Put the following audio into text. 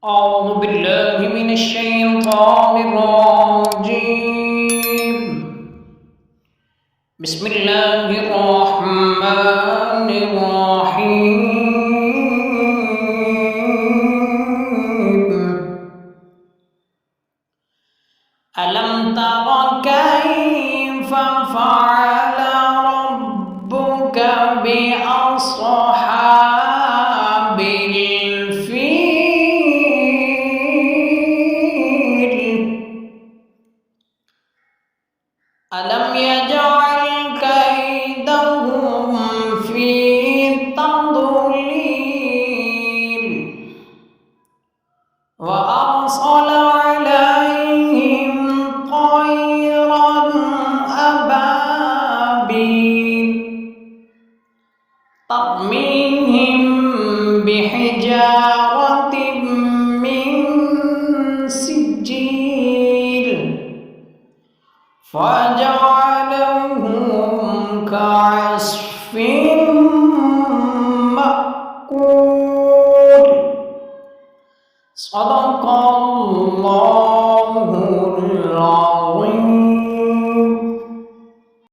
أعوذ بالله من الشيطان الرجيم. بسم الله الرحمن الرحيم. ألم تر كيف فعل ربك بأصحاب الفيل؟ ألم يجعل كيدهم في تضليل وأرسل عليهم طيرا أبابيل ترميهم بحجارة من سجيل فجعلهم كعصف مأكول. صدق الله العظيم.